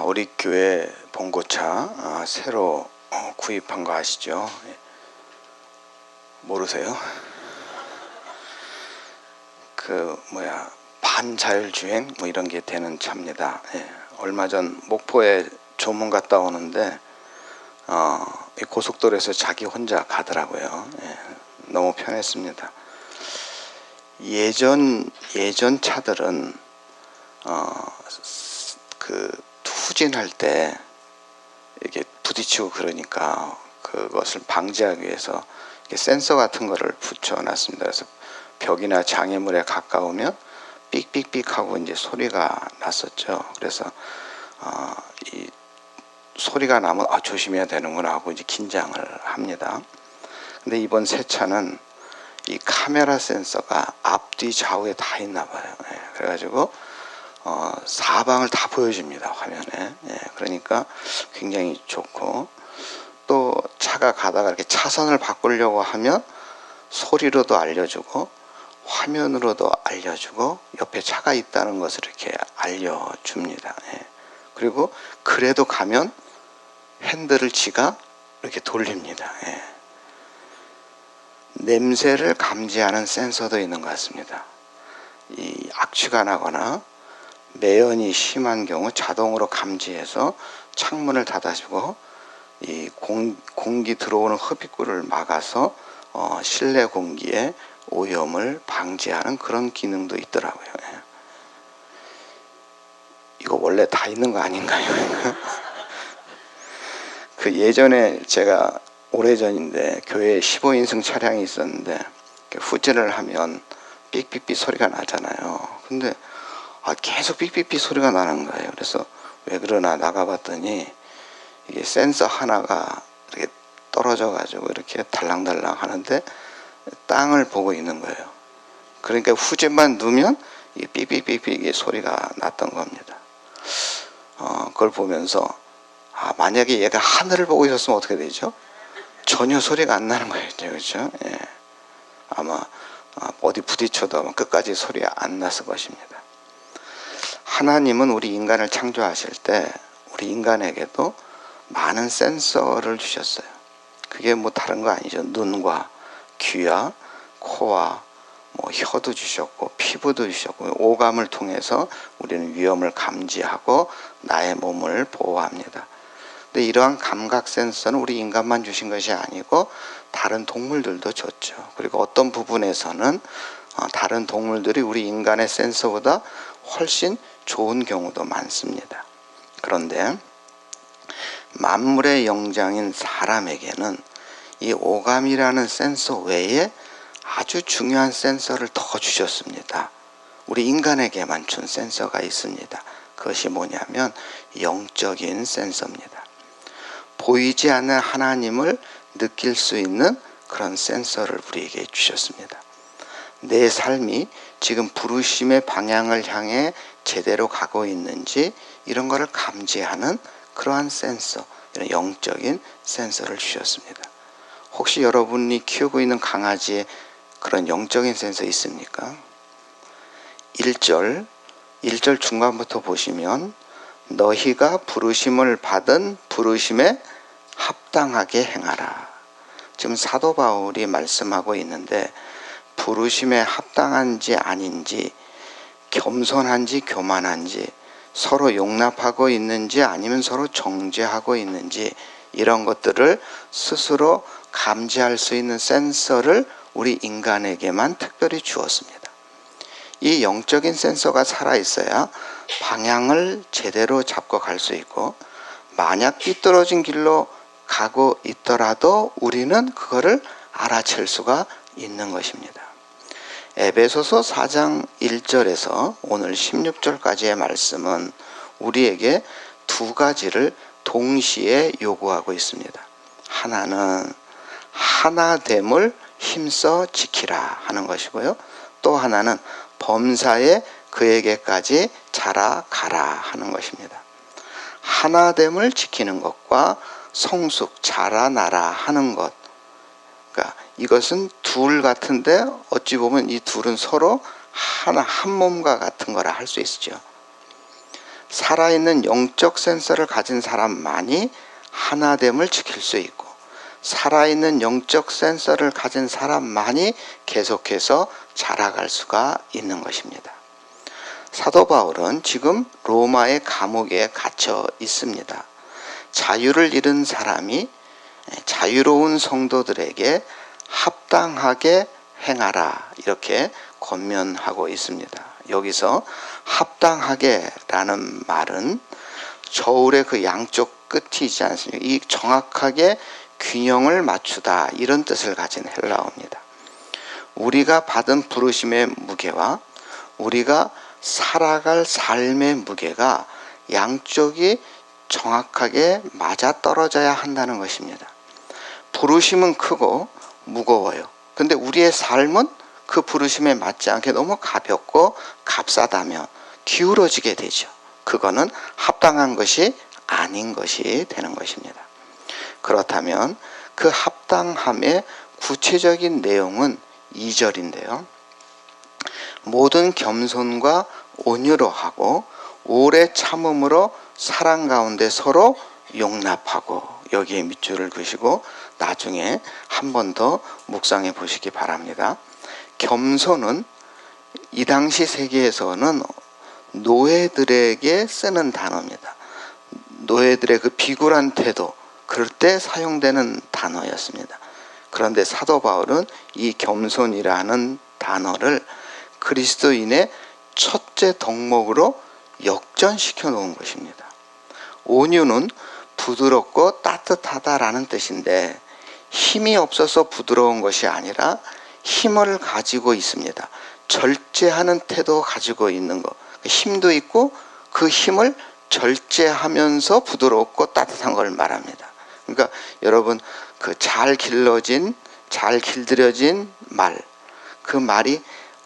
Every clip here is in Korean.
우리 교회 봉고차 새로 구입한 거 아시죠? 모르세요? 반자율주행 이런 게 되는 차입니다. 얼마 전 목포에 조문 갔다 오는데 이 고속도로에서 자기 혼자 가더라고요. 너무 편했습니다. 예전 차들은 후진할 때 이렇게 부딪히고 그러니까 그것을 방지하기 위해서 센서 같은 거를 붙여놨습니다. 그래서 벽이나 장애물에 가까우면 삑삑삑 하고 이제 소리가 났었죠. 그래서 이 소리가 나면 조심해야 되는구나 하고 이제 긴장을 합니다. 근데 이번 새 차는 이 카메라 센서가 앞뒤 좌우에 다 있나 봐요. 그래가지고 사방을 다 보여줍니다, 화면에. 그러니까 굉장히 좋고, 또 차가 가다가 이렇게 차선을 바꾸려고 하면 소리로도 알려주고 화면으로도 알려주고 옆에 차가 있다는 것을 이렇게 알려줍니다. 그리고 그래도 가면 핸들을 지가 이렇게 돌립니다. 냄새를 감지하는 센서도 있는 것 같습니다. 이 악취가 나거나 매연이 심한 경우 자동으로 감지해서 창문을 닫아주고 이 공기 들어오는 흡입구를 막아서 실내 공기의 오염을 방지하는 그런 기능도 있더라고요. 이거 원래 다 있는 거 아닌가요? 예전에 제가 오래전인데 교회에 15인승 차량이 있었는데 후진을 하면 삑삑삑 소리가 나잖아요. 근데 계속 삑삑삑 소리가 나는 거예요. 그래서 왜 그러나 나가봤더니 이게 센서 하나가 이렇게 떨어져 가지고 이렇게 달랑달랑 하는데 땅을 보고 있는 거예요. 그러니까 후진만 누면 이 삑삑삑삑 소리가 났던 겁니다. 그걸 보면서 만약에 얘가 하늘을 보고 있었으면 어떻게 되죠? 전혀 소리가 안 나는 거예요. 그렇죠? 아마 어디 부딪혀도 아마 끝까지 소리 안 났을 것입니다. 하나님은 우리 인간을 창조하실 때 우리 인간에게도 많은 센서를 주셨어요. 그게 다른 거 아니죠. 눈과 귀와 코와 혀도 주셨고 피부도 주셨고 오감을 통해서 우리는 위험을 감지하고 나의 몸을 보호합니다. 근데 이러한 감각 센서는 우리 인간만 주신 것이 아니고 다른 동물들도 줬죠. 그리고 어떤 부분에서는 다른 동물들이 우리 인간의 센서보다 훨씬 좋은 경우도 많습니다. 그런데 만물의 영장인 사람에게는 이 오감이라는 센서 외에 아주 중요한 센서를 더 주셨습니다. 우리 인간에게만 준 센서가 있습니다. 그것이 뭐냐면 영적인 센서입니다. 보이지 않는 하나님을 느낄 수 있는 그런 센서를 우리에게 주셨습니다. 내 삶이 지금 부르심의 방향을 향해 제대로 가고 있는지 이런 거를 감지하는 그러한 센서, 이런 영적인 센서를 주셨습니다. 혹시 여러분이 키우고 있는 강아지에 그런 영적인 센서 있습니까? 1절 중간부터 보시면 너희가 부르심을 받은 부르심에 합당하게 행하라. 지금 사도 바울이 말씀하고 있는데 부르심에 합당한지 아닌지, 겸손한지 교만한지, 서로 용납하고 있는지 아니면 서로 정죄하고 있는지 이런 것들을 스스로 감지할 수 있는 센서를 우리 인간에게만 특별히 주었습니다. 이 영적인 센서가 살아있어야 방향을 제대로 잡고 갈 수 있고 만약 삐뚤어진 길로 가고 있더라도 우리는 그거를 알아챌 수가 있는 것입니다. 에베소서 4장 1절에서 오늘 16절까지의 말씀은 우리에게 두 가지를 동시에 요구하고 있습니다. 하나는 하나됨을 힘써 지키라 하는 것이고요. 또 하나는 범사에 그에게까지 자라가라 하는 것입니다. 하나됨을 지키는 것과 성숙 자라나라 하는 것, 그러니까 이것은 둘 같은데 어찌 보면 이 둘은 서로 하나 한 몸과 같은 거라 할 수 있죠. 살아있는 영적 센서를 가진 사람만이 하나됨을 지킬 수 있고, 살아있는 영적 센서를 가진 사람만이 계속해서 자라갈 수가 있는 것입니다. 사도 바울은 지금 로마의 감옥에 갇혀 있습니다. 자유를 잃은 사람이 자유로운 성도들에게 합당하게 행하라, 이렇게 권면하고 있습니다. 여기서 합당하게 라는 말은 저울의 그 양쪽 끝이지 않습니까? 이 정확하게 균형을 맞추다, 이런 뜻을 가진 헬라어입니다. 우리가 받은 부르심의 무게와 우리가 살아갈 삶의 무게가 양쪽이 정확하게 맞아떨어져야 한다는 것입니다. 부르심은 크고 무거워요. 근데 우리의 삶은 그 부르심에 맞지 않게 너무 가볍고 값싸다면 기울어지게 되죠. 그거는 합당한 것이 아닌 것이 되는 것입니다. 그렇다면 그 합당함의 구체적인 내용은 2절인데요. 모든 겸손과 온유로 하고 오래 참음으로 사랑 가운데 서로 용납하고, 여기에 밑줄을 그시고 나중에 한 번 더 묵상해 보시기 바랍니다. 겸손은 이 당시 세계에서는 노예들에게 쓰는 단어입니다. 노예들의 그 비굴한 태도, 그럴 때 사용되는 단어였습니다. 그런데 사도 바울은 이 겸손이라는 단어를 그리스도인의 첫째 덕목으로 역전시켜 놓은 것입니다. 온유는 부드럽고 따뜻하다라는 뜻인데, 힘이 없어서 부드러운 것이 아니라 힘을 가지고 있습니다. 절제하는 태도 가지고 있는 것, 힘도 있고 그 힘을 절제하면서 부드럽고 따뜻한 걸 말합니다. 그러니까 여러분, 그 잘 길들여진 말, 그 말이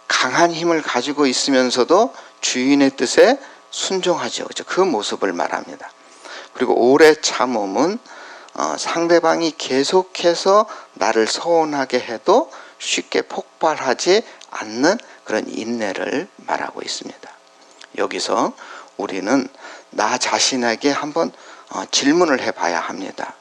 강한 힘을 가지고 있으면서도 주인의 뜻에 순종하죠. 그 모습을 말합니다. 그리고 오래 참음은 상대방이 계속해서 나를 서운하게 해도 쉽게 폭발하지 않는 그런 인내를 말하고 있습니다. 여기서 우리는 나 자신에게 한번 질문을 해봐야 합니다.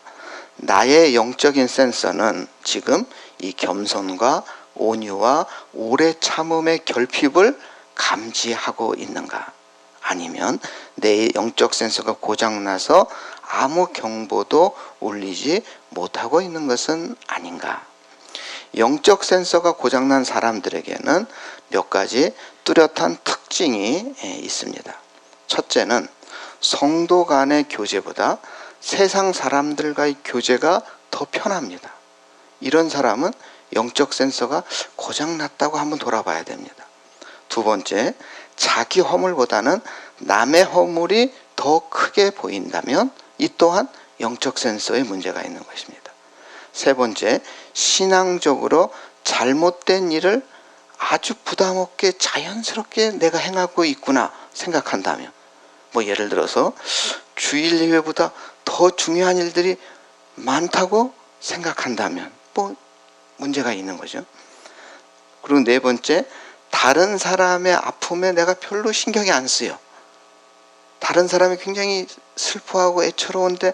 나의 영적인 센서는 지금 이 겸손과 온유와 오래 참음의 결핍을 감지하고 있는가? 아니면 내 영적 센서가 고장나서 아무 경보도 울리지 못하고 있는 것은 아닌가? 영적 센서가 고장난 사람들에게는 몇 가지 뚜렷한 특징이 있습니다. 첫째는 성도 간의 교제보다 세상 사람들과의 교제가 더 편합니다. 이런 사람은 영적 센서가 고장났다고 한번 돌아봐야 됩니다. 두 번째, 자기 허물보다는 남의 허물이 더 크게 보인다면 이 또한 영적 센서에 문제가 있는 것입니다. 세 번째, 신앙적으로 잘못된 일을 아주 부담 없게 자연스럽게 내가 행하고 있구나 생각한다면, 예를 들어서 주일 예배보다 더 중요한 일들이 많다고 생각한다면 문제가 있는 거죠. 그리고 네 번째, 다른 사람의 아픔에 내가 별로 신경이 안 쓰여. 다른 사람이 굉장히 슬퍼하고 애처로운데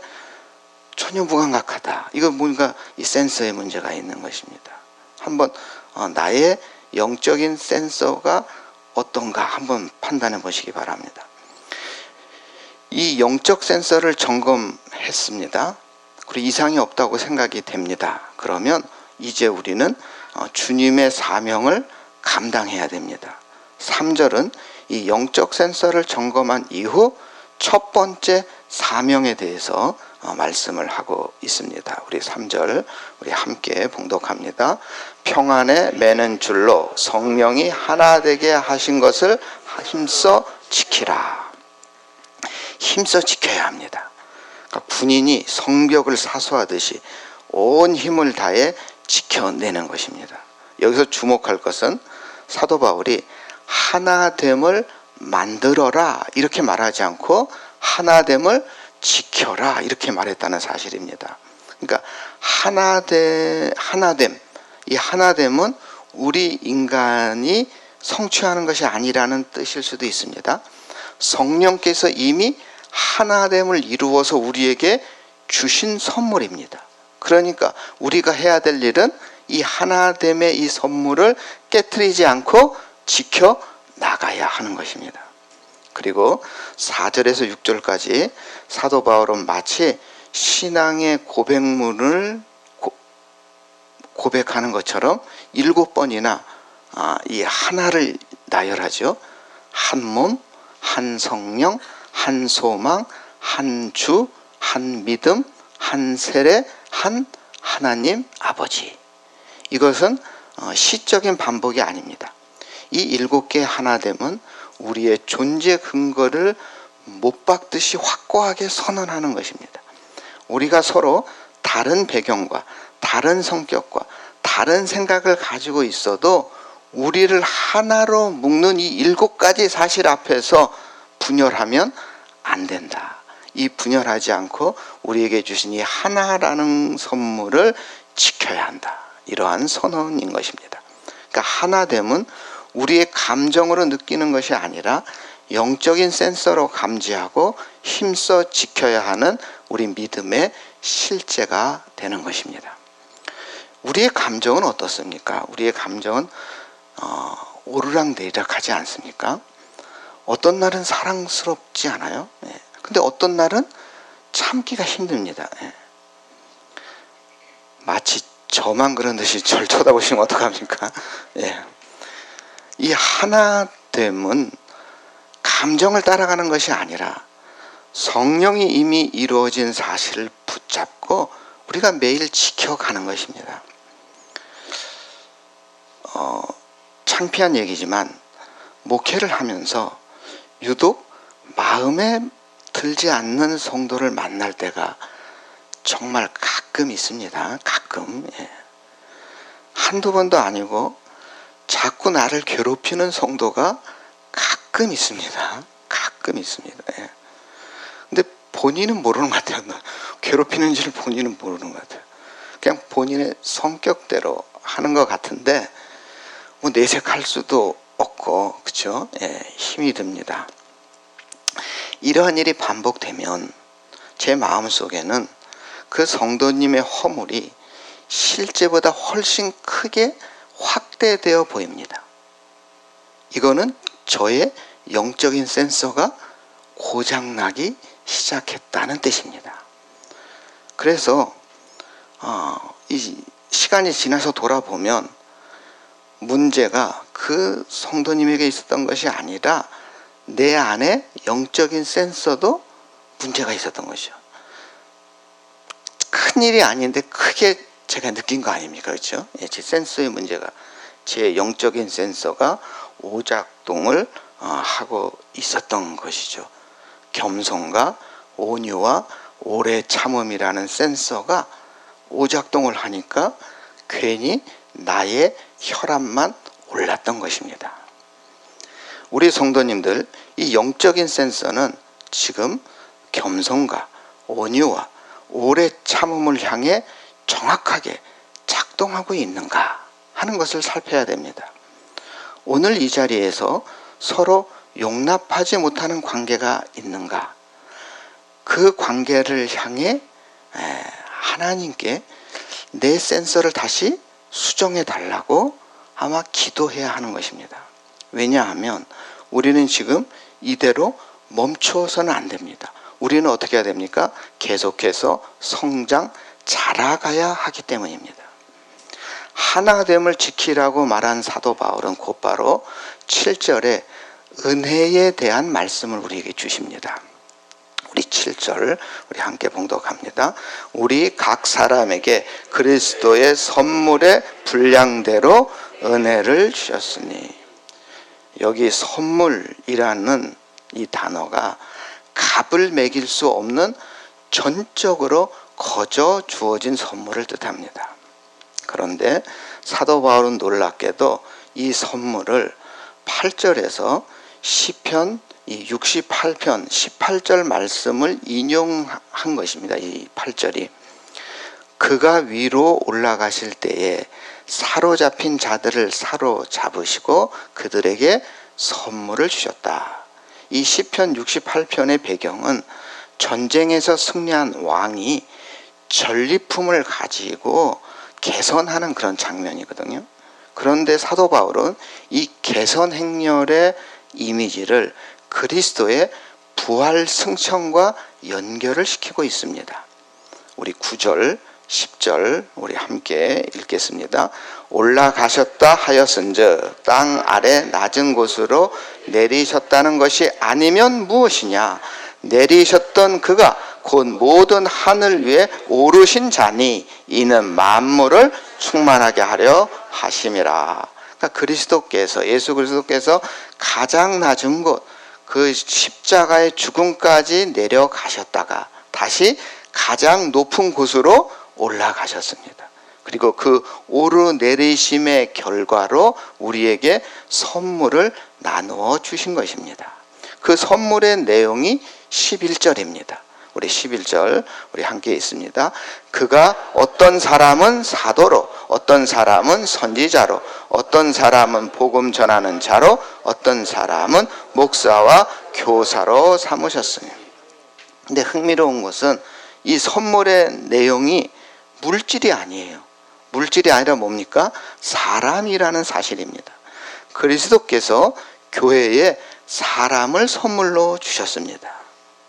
전혀 무감각하다. 이거 뭔가 이 센서에 문제가 있는 것입니다. 한번 나의 영적인 센서가 어떤가 한번 판단해 보시기 바랍니다. 이 영적 센서를 점검했습니다. 그리고 이상이 없다고 생각이 됩니다. 그러면 이제 우리는 주님의 사명을 감당해야 됩니다. 3절은 이 영적 센서를 점검한 이후 첫 번째 사명에 대해서 말씀을 하고 있습니다. 우리 3절 우리 함께 봉독합니다. 평안에 매는 줄로 성령이 하나 되게 하신 것을 힘써 지키라. 힘써 지켜야 합니다. 그러니까 군인이 성벽을 사수하듯이 온 힘을 다해 지켜내는 것입니다. 여기서 주목할 것은 사도 바울이 하나됨을 만들어라 이렇게 말하지 않고 하나됨을 지켜라 이렇게 말했다는 사실입니다. 그러니까 하나됨, 이 하나됨은 우리 인간이 성취하는 것이 아니라는 뜻일 수도 있습니다. 성령께서 이미 하나됨을 이루어서 우리에게 주신 선물입니다. 그러니까 우리가 해야 될 일은 이 하나됨의 이 선물을 깨트리지 않고 지켜 나가야 하는 것입니다. 그리고 4절에서 6절까지 사도 바울은 마치 신앙의 고백문을 고백하는 것처럼 7번이나 이 하나를 나열하죠. 한 몸, 한 성령, 한 소망, 한 주, 한 믿음, 한 세례, 한 하나님 아버지. 이것은 시적인 반복이 아닙니다. 이 7개의 하나됨은 우리의 존재 근거를 못 박듯이 확고하게 선언하는 것입니다. 우리가 서로 다른 배경과 다른 성격과 다른 생각을 가지고 있어도 우리를 하나로 묶는 이 7가지 사실 앞에서 분열하면 안 된다. 이 분열하지 않고 우리에게 주신 이 하나라는 선물을 지켜야 한다. 이러한 선언인 것입니다. 그러니까 하나됨은 우리의 감정으로 느끼는 것이 아니라 영적인 센서로 감지하고 힘써 지켜야 하는 우리 믿음의 실제가 되는 것입니다. 우리의 감정은 어떻습니까? 우리의 감정은 오르락내리락 하지 않습니까? 어떤 날은 사랑스럽지 않아요? 근데 어떤 날은 참기가 힘듭니다. 마치 저만 그런 듯이 절 쳐다보시면 어떡합니까? 이 하나됨은 감정을 따라가는 것이 아니라 성령이 이미 이루어진 사실을 붙잡고 우리가 매일 지켜가는 것입니다. 창피한 얘기지만 목회를 하면서 유독 마음에 들지 않는 성도를 만날 때가 정말 가끔 있습니다. 가끔. 한두 번도 아니고 자꾸 나를 괴롭히는 성도가 가끔 있습니다. 가끔 있습니다. 근데 본인은 모르는 것 같아요. 괴롭히는지를 본인은 모르는 것 같아요. 그냥 본인의 성격대로 하는 것 같은데 뭐 내색할 수도 없고, 그렇죠? 힘이 듭니다. 이러한 일이 반복되면 제 마음속에는 그 성도님의 허물이 실제보다 훨씬 크게 확대되어 보입니다. 이거는 저의 영적인 센서가 고장나기 시작했다는 뜻입니다. 그래서 이 시간이 지나서 돌아보면 문제가 그 성도님에게 있었던 것이 아니라 내 안에 영적인 센서도 문제가 있었던 것이죠. 큰일이 아닌데 크게 제가 느낀 거 아닙니까? 그렇죠? 제 센서의 문제가, 제 영적인 센서가 오작동을 하고 있었던 것이죠. 겸손과 온유와 오래 참음이라는 센서가 오작동을 하니까 괜히 나의 혈압만 올랐던 것입니다. 우리 성도님들, 이 영적인 센서는 지금 겸손과 온유와 오래 참음을 향해 정확하게 작동하고 있는가 하는 것을 살펴야 됩니다. 오늘 이 자리에서 서로 용납하지 못하는 관계가 있는가, 그 관계를 향해 하나님께 내 센서를 다시 수정해 달라고 아마 기도해야 하는 것입니다. 왜냐하면 우리는 지금 이대로 멈춰서는 안 됩니다. 우리는 어떻게 해야 됩니까? 계속해서 성장, 자라가야 하기 때문입니다. 하나됨을 지키라고 말한 사도 바울은 곧바로 7절에 은혜에 대한 말씀을 우리에게 주십니다. 우리 7절 우리 함께 봉독합니다. 우리 각 사람에게 그리스도의 선물의 분량대로 은혜를 주셨으니, 여기 선물이라는 이 단어가 값을 매길 수 없는 전적으로 거저 주어진 선물을 뜻합니다. 그런데 사도 바울은 놀랍게도 이 선물을 8절에서 시편 68편 18절 말씀을 인용한 것입니다. 이 8절이 그가 위로 올라가실 때에 사로잡힌 자들을 사로잡으시고 그들에게 선물을 주셨다. 이 시편 68편의 배경은 전쟁에서 승리한 왕이 전리품을 가지고 개선하는 그런 장면이거든요. 그런데 사도 바울은 이 개선 행렬의 이미지를 그리스도의 부활 승천과 연결을 시키고 있습니다. 우리 9절, 10절 우리 함께 읽겠습니다. 올라가셨다 하였은즉 땅 아래 낮은 곳으로 내리셨다는 것이 아니면 무엇이냐? 내리셨던 그가 곧 모든 하늘 위에 오르신 자니 이는 만물을 충만하게 하려 하심이라. 그러니까 그리스도께서, 예수 그리스도께서 가장 낮은 곳, 그 십자가의 죽음까지 내려가셨다가 다시 가장 높은 곳으로 올라가셨습니다. 그리고 그 오르내리심의 결과로 우리에게 선물을 나누어 주신 것입니다. 그 선물의 내용이 11절입니다. 우리 11절 우리 함께 있습니다. 그가 어떤 사람은 사도로, 어떤 사람은 선지자로, 어떤 사람은 복음 전하는 자로, 어떤 사람은 목사와 교사로 삼으셨으니. 근데 흥미로운 것은 이 선물의 내용이 물질이 아니에요. 물질이 아니라 뭡니까? 사람이라는 사실입니다. 그리스도께서 교회에 사람을 선물로 주셨습니다.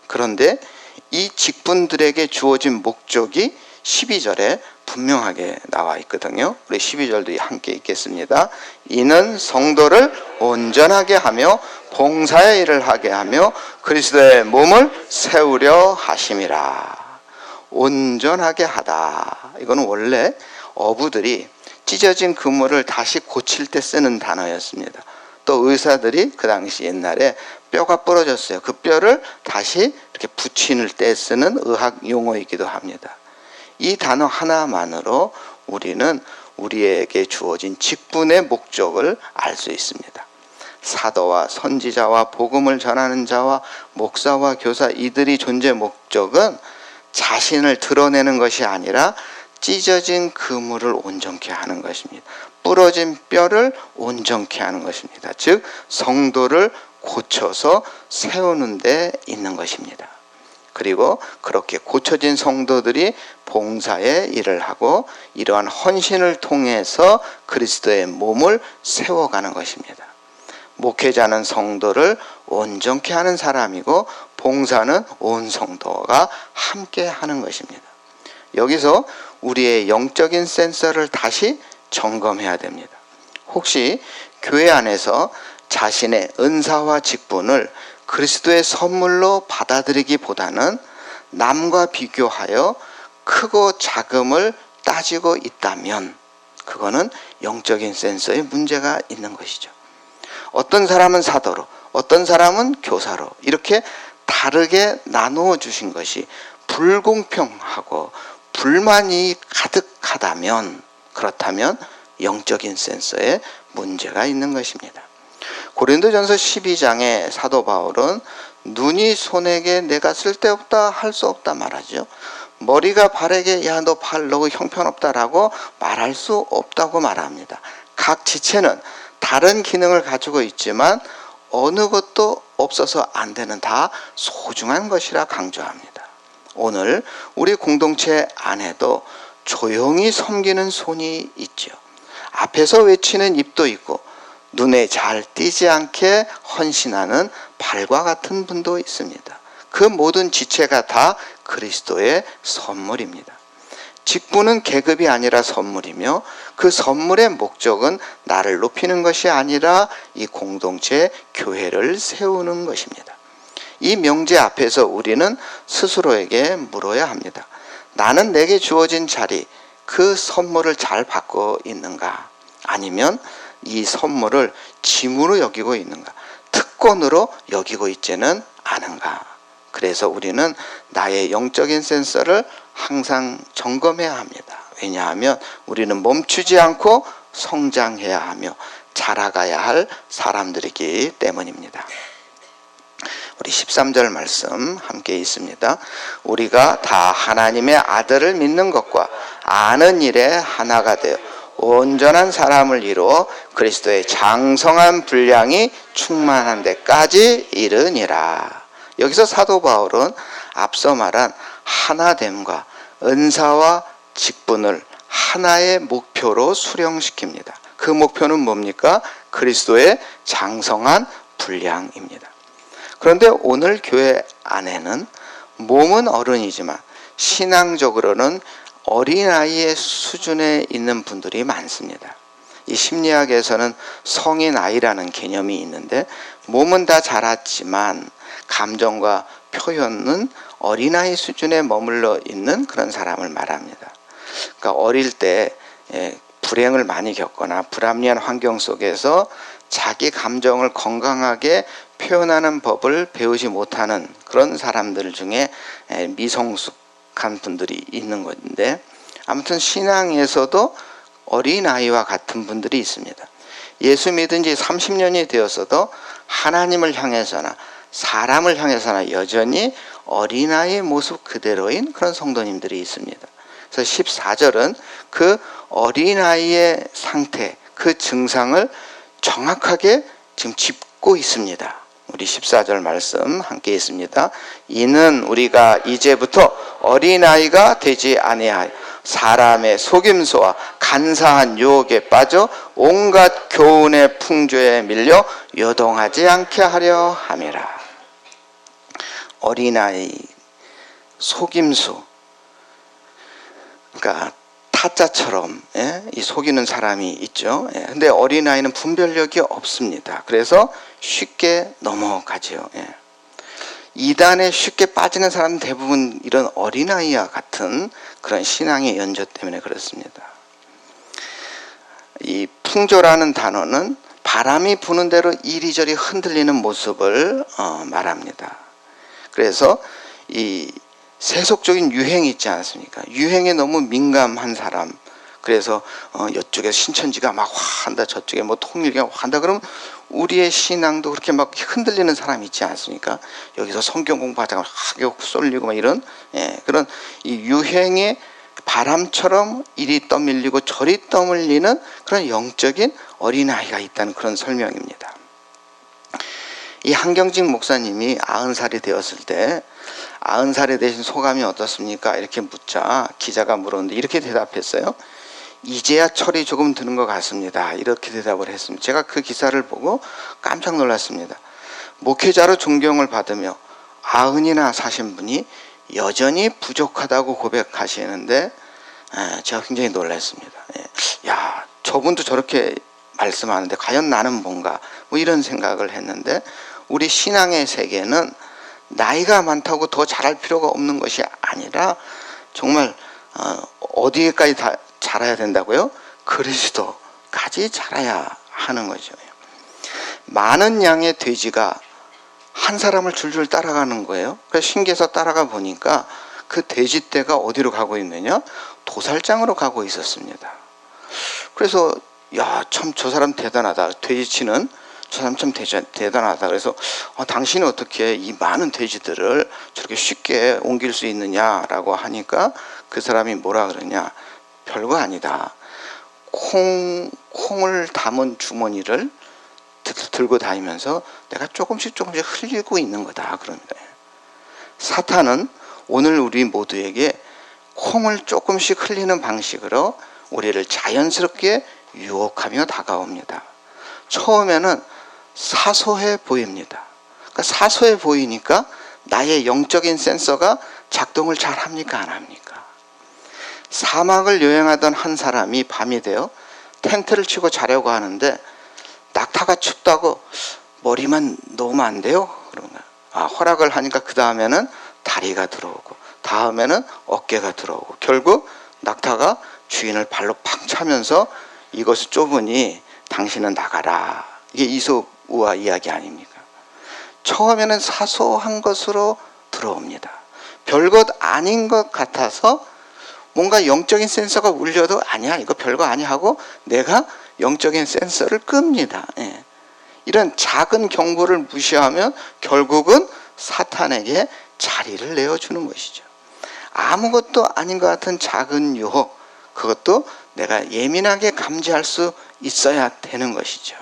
그런데 이 직분들에게 주어진 목적이 12절에 분명하게 나와 있거든요. 우리 12절도 함께 읽겠습니다. 이는 성도를 온전하게 하며 봉사의 일을 하게 하며 그리스도의 몸을 세우려 하심이라. 온전하게 하다. 이거는 원래 어부들이 찢어진 그물을 다시 고칠 때 쓰는 단어였습니다. 또 의사들이 그 당시 옛날에 뼈가 부러졌어요. 그 뼈를 다시 이렇게 붙이는 때 쓰는 의학 용어이기도 합니다. 이 단어 하나만으로 우리는 우리에게 주어진 직분의 목적을 알 수 있습니다. 사도와 선지자와 복음을 전하는 자와 목사와 교사, 이들이 존재 목적은 자신을 드러내는 것이 아니라 찢어진 그물을 온전케 하는 것입니다. 부러진 뼈를 온전케 하는 것입니다. 즉 성도를 고쳐서 세우는 데 있는 것입니다. 그리고 그렇게 고쳐진 성도들이 봉사의 일을 하고 이러한 헌신을 통해서 그리스도의 몸을 세워가는 것입니다. 목회자는 성도를 온전케 하는 사람이고 봉사는 온 성도가 함께 하는 것입니다. 여기서 우리의 영적인 센서를 다시 점검해야 됩니다. 혹시 교회 안에서 자신의 은사와 직분을 그리스도의 선물로 받아들이기보다는 남과 비교하여 크고 작음을 따지고 있다면 그거는 영적인 센서에 문제가 있는 것이죠. 어떤 사람은 사도로, 어떤 사람은 교사로 이렇게 다르게 나누어 주신 것이 불공평하고 불만이 가득하다면, 그렇다면 영적인 센서에 문제가 있는 것입니다. 고린도전서 12장에 사도 바울은 눈이 손에게 내가 쓸데없다 할 수 없다 말하죠. 머리가 발에게 야 너 발 너 형편없다라고 말할 수 없다고 말합니다. 각 지체는 다른 기능을 가지고 있지만 어느 것도 없어서 안 되는 다 소중한 것이라 강조합니다. 오늘 우리 공동체 안에도 조용히 섬기는 손이 있죠. 앞에서 외치는 입도 있고 눈에 잘 띄지 않게 헌신하는 발과 같은 분도 있습니다. 그 모든 지체가 다 그리스도의 선물입니다. 직분은 계급이 아니라 선물이며 그 선물의 목적은 나를 높이는 것이 아니라 이 공동체 교회를 세우는 것입니다. 이 명제 앞에서 우리는 스스로에게 물어야 합니다. 나는 내게 주어진 자리, 그 선물을 잘 받고 있는가? 아니면 이 선물을 짐으로 여기고 있는가? 특권으로 여기고 있지는 않은가? 그래서 우리는 나의 영적인 센서를 항상 점검해야 합니다. 왜냐하면 우리는 멈추지 않고 성장해야 하며 자라가야 할 사람들이기 때문입니다. 우리 13절 말씀 함께 있습니다. 우리가 다 하나님의 아들을 믿는 것과 아는 일에 하나가 되어 온전한 사람을 이루어 그리스도의 장성한 분량이 충만한 데까지 이르니라. 여기서 사도 바울은 앞서 말한 하나됨과 은사와 직분을 하나의 목표로 수령시킵니다. 그 목표는 뭡니까? 그리스도의 장성한 분량입니다. 그런데 오늘 교회 안에는 몸은 어른이지만 신앙적으로는 어린아이의 수준에 있는 분들이 많습니다. 이 심리학에서는 성인 아이라는 개념이 있는데 몸은 다 자랐지만 감정과 표현은 어린아이 수준에 머물러 있는 그런 사람을 말합니다. 그러니까 어릴 때 불행을 많이 겪거나 불합리한 환경 속에서 자기 감정을 건강하게 표현하는 법을 배우지 못하는 그런 사람들 중에 미성숙한 분들이 있는 건데, 아무튼 신앙에서도 어린아이와 같은 분들이 있습니다. 예수 믿은 지 30년이 되었어도 하나님을 향해서나 사람을 향해서나 여전히 어린아이의 모습 그대로인 그런 성도님들이 있습니다. 그래서 14절은 그 어린아이의 상태, 그 증상을 정확하게 지금 짚고 있습니다. 우리 14절 말씀 함께 있습니다. 이는 우리가 이제부터 어린아이가 되지 아니하여 사람의 속임수와 간사한 유혹에 빠져 온갖 교훈의 풍조에 밀려 요동하지 않게 하려 함이라. 어린아이, 속임수, 그러니까 타짜처럼 이 속이는 사람이 있죠. 근데 어린아이는 분별력이 없습니다. 그래서 쉽게 넘어가죠. 이단에 쉽게 빠지는 사람은 대부분 이런 어린아이와 같은 그런 신앙의 연조 때문에 그렇습니다. 이 풍조라는 단어는 바람이 부는 대로 이리저리 흔들리는 모습을 말합니다. 그래서 이 세속적인 유행이 있지 않습니까? 유행에 너무 민감한 사람, 그래서 이쪽에 신천지가 막 화한다, 저쪽에 뭐 통일교가 화한다, 그러면 우리의 신앙도 그렇게 막 흔들리는 사람이 있지 않습니까? 여기서 성경 공부하다가 하게 쏠리고 막 이런 그런 이 유행의 바람처럼 이리 떠밀리고 저리 떠밀리는 그런 영적인 어린아이가 있다는 그런 설명입니다. 이 한경직 목사님이 90살이 되었을 때 90살이 되신 소감이 어떻습니까? 이렇게 묻자 기자가 물었는데 이렇게 대답했어요. 이제야 철이 조금 드는 것 같습니다. 이렇게 대답을 했습니다. 제가 그 기사를 보고 깜짝 놀랐습니다. 목회자로 존경을 받으며 90이나 사신 분이 여전히 부족하다고 고백하시는데 제가 굉장히 놀랐습니다. 야, 저분도 저렇게 말씀하는데 과연 나는 뭔가, 뭐 이런 생각을 했는데, 우리 신앙의 세계는 나이가 많다고 더 잘할 필요가 없는 것이 아니라 정말 어디에까지 다 자라야 된다고요? 그리스도까지 자라야 하는 거죠. 많은 양의 돼지가 한 사람을 줄줄 따라가는 거예요. 그래서 신기해서 따라가 보니까 그 돼지떼가 어디로 가고 있느냐? 도살장으로 가고 있었습니다. 그래서 야, 참 저 사람 대단하다. 돼지치는 저 사람 참 대단하다. 그래서 당신은 어떻게 이 많은 돼지들을 저렇게 쉽게 옮길 수 있느냐라고 하니까 그 사람이 뭐라 그러냐? 별거 아니다. 콩을 담은 주머니를 들고 다니면서 내가 조금씩 흘리고 있는 거다. 그럽니다. 사탄은 오늘 우리 모두에게 콩을 조금씩 흘리는 방식으로 우리를 자연스럽게 유혹하며 다가옵니다. 처음에는 사소해 보입니다. 그러니까 사소해 보이니까 나의 영적인 센서가 작동을 잘 합니까? 안 합니까? 사막을 여행하던 한 사람이 밤이 되어 텐트를 치고 자려고 하는데 낙타가 춥다고 머리만 놓으면 안 돼요? 그런가? 허락을 하니까 그 다음에는 다리가 들어오고 다음에는 어깨가 들어오고 결국 낙타가 주인을 발로 팍 차면서 이것이 좁으니 당신은 나가라. 이게 이솝우화 이야기 아닙니까? 처음에는 사소한 것으로 들어옵니다. 별것 아닌 것 같아서 뭔가 영적인 센서가 울려도 아니야, 이거 별거 아니야 하고 내가 영적인 센서를 끕니다. 이런 작은 경고를 무시하면 결국은 사탄에게 자리를 내어주는 것이죠. 아무것도 아닌 것 같은 작은 유혹, 그것도 내가 예민하게 감지할 수 있어야 되는 것이죠.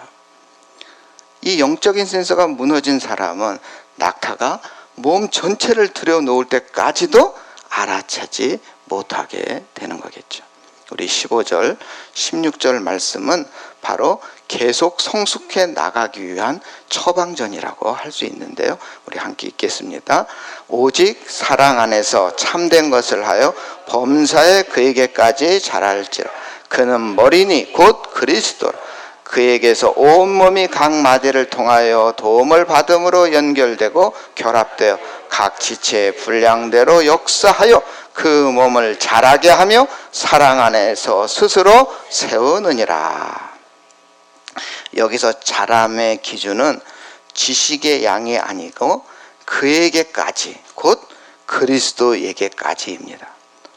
이 영적인 센서가 무너진 사람은 낙타가 몸 전체를 들여놓을 때까지도 알아채지 못하게 되는 거겠죠. 우리 15절, 16절 말씀은 바로 계속 성숙해 나가기 위한 처방전이라고 할 수 있는데요. 우리 함께 읽겠습니다. 오직 사랑 안에서 참된 것을 하여 범사에 그에게까지 자랄지라. 그는 머리니 곧 그리스도라. 그에게서 온몸이 각 마디를 통하여 도움을 받음으로 연결되고 결합되어 각 지체의 분량대로 역사하여 그 몸을 자라게 하며 사랑 안에서 스스로 세우느니라. 여기서 자람의 기준은 지식의 양이 아니고 그에게까지, 곧 그리스도에게까지입니다.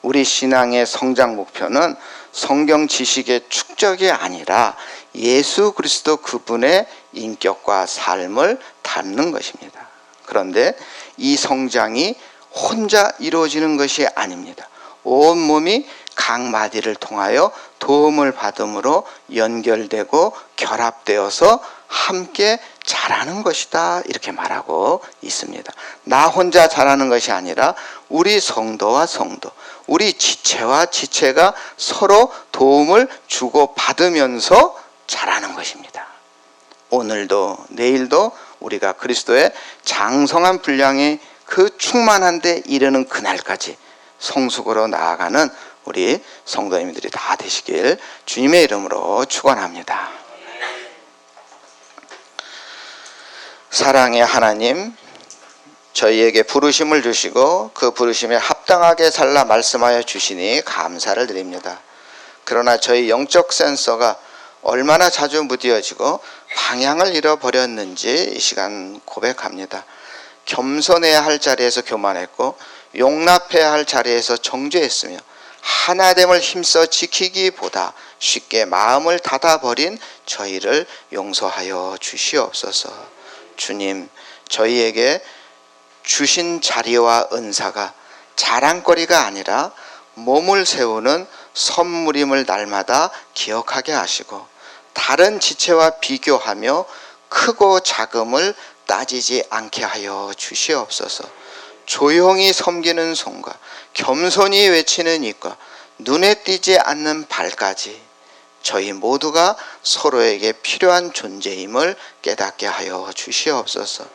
우리 신앙의 성장 목표는 성경 지식의 축적이 아니라 예수 그리스도 그분의 인격과 삶을 닮는 것입니다. 그런데 이 성장이 혼자 이루어지는 것이 아닙니다. 온몸이 각 마디를 통하여 도움을 받음으로 연결되고 결합되어서 함께 자라는 것이다, 이렇게 말하고 있습니다. 나 혼자 자라는 것이 아니라 우리 성도와 성도, 우리 지체와 지체가 서로 도움을 주고받으면서 자라는 것입니다. 오늘도 내일도 우리가 그리스도의 장성한 분량이 그 충만한 데 이르는 그날까지 성숙으로 나아가는 우리 성도님들이 다 되시길 주님의 이름으로 축원합니다. 사랑의 하나님, 저희에게 부르심을 주시고 그 부르심에 합당하게 살라 말씀하여 주시니 감사를 드립니다. 그러나 저희 영적 센서가 얼마나 자주 무뎌지고 방향을 잃어버렸는지 이 시간 고백합니다. 겸손해야 할 자리에서 교만했고 용납해야 할 자리에서 정죄했으며 하나됨을 힘써 지키기보다 쉽게 마음을 닫아버린 저희를 용서하여 주시옵소서. 주님, 저희에게 주신 자리와 은사가 자랑거리가 아니라 몸을 세우는 선물임을 날마다 기억하게 하시고 다른 지체와 비교하며 크고 작음을 따지지 않게 하여 주시옵소서. 조용히 섬기는 손과 겸손히 외치는 입과 눈에 띄지 않는 발까지 저희 모두가 서로에게 필요한 존재임을 깨닫게 하여 주시옵소서.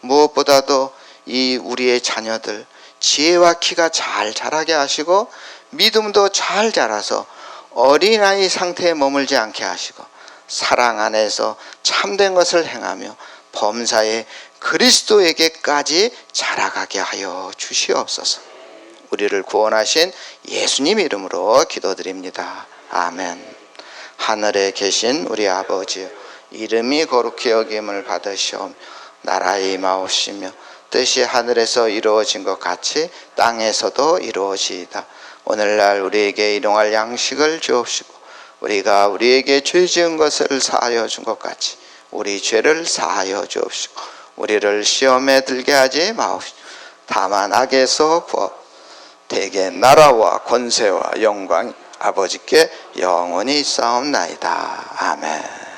무엇보다도 이 우리의 자녀들 지혜와 키가 잘 자라게 하시고 믿음도 잘 자라서 어린아이 상태에 머물지 않게 하시고 사랑 안에서 참된 것을 행하며 범사에 그리스도에게까지 자라가게 하여 주시옵소서. 우리를 구원하신 예수님 이름으로 기도드립니다. 아멘. 하늘에 계신 우리 아버지여, 이름이 거룩히 여김을 받으시오며 나라의 임하옵시며 뜻이 하늘에서 이루어진 것 같이 땅에서도 이루어지이다. 오늘날 우리에게 일용할 양식을 주옵시고 우리가 우리에게 죄 지은 것을 사하여 준 것 같이 우리 죄를 사하여 주옵시고 우리를 시험에 들게 하지 마옵시고 다만 악에서 구하옵소서. 대개 나라와 권세와 영광이 아버지께 영원히 있사옵나이다. 아멘.